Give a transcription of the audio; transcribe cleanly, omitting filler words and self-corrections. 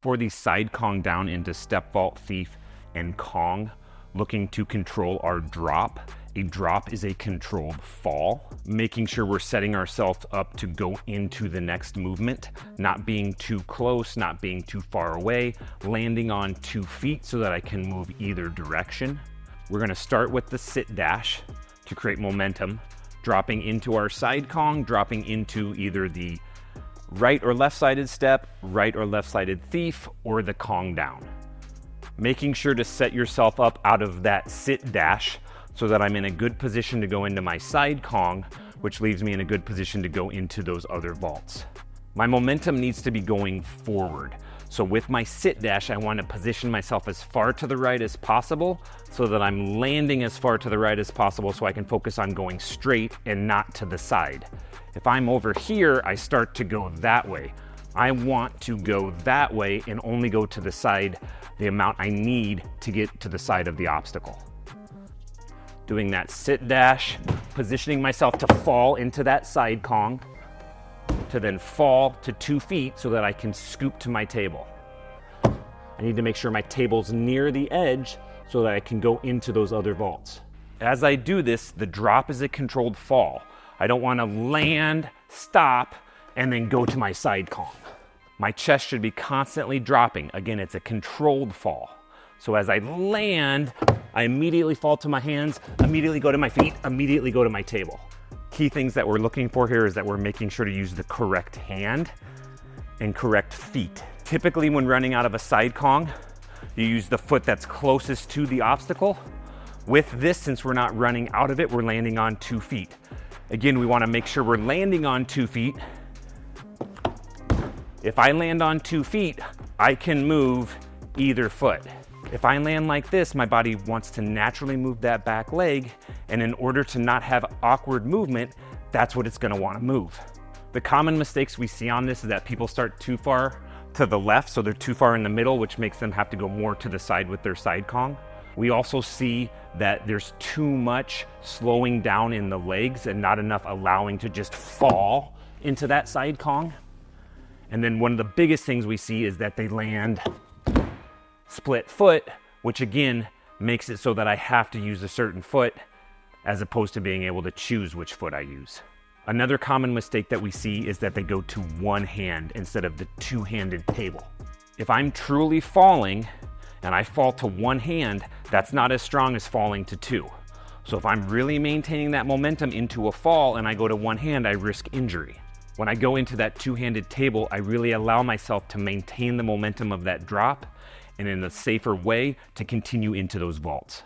For the side Kong down into step vault, thief, and Kong, looking to control our drop. A drop is a controlled fall, making sure we're setting ourselves up to go into the next movement, not being too close, not being too far away, landing on 2 feet so that I can move either direction. We're gonna start with the sit dash to create momentum, dropping into our side Kong, dropping into either the right or left-sided step, right or left-sided thief, or the Kong down. Making sure to set yourself up out of that sit dash so that I'm in a good position to go into my side Kong, which leaves me in a good position to go into those other vaults. My momentum needs to be going forward. So with my sit dash, I want to position myself as far to the right as possible so that I'm landing as far to the right as possible so I can focus on going straight and not to the side. If I'm over here, I start to go that way. I want to go that way and only go to the side the amount I need to get to the side of the obstacle. Doing that sit dash, positioning myself to fall into that side Kong, to then fall to 2 feet so that I can scoop to my table. I need to make sure my table's near the edge so that I can go into those other vaults. As I do this, the drop is a controlled fall. I don't want to land, stop, and then go to my side Kong. My chest should be constantly dropping. Again, it's a controlled fall. So as I land, I immediately fall to my hands, immediately go to my feet, immediately go to my table. Key things that we're looking for here is that we're making sure to use the correct hand and correct feet. Typically when running out of a side Kong, you use the foot that's closest to the obstacle. With this, since we're not running out of it, we're landing on 2 feet. Again, we want to make sure we're landing on 2 feet. If I land on 2 feet, I can move either foot. If I land like this, my body wants to naturally move that back leg, and in order to not have awkward movement, that's what it's going to want to move. The common mistakes we see on this is that people start too far to the left, so they're too far in the middle, which makes them have to go more to the side with their side Kong. We also see that there's too much slowing down in the legs and not enough allowing to just fall into that side Kong. And then one of the biggest things we see is that they land split foot, which again makes it so that I have to use a certain foot as opposed to being able to choose which foot I use. Another common mistake that we see is that they go to one hand instead of the two-handed table. If I'm truly falling and I fall to one hand, that's not as strong as falling to two. So if I'm really maintaining that momentum into a fall and I go to one hand, I risk injury. When I go into that two-handed table, I really allow myself to maintain the momentum of that drop and in a safer way to continue into those vaults.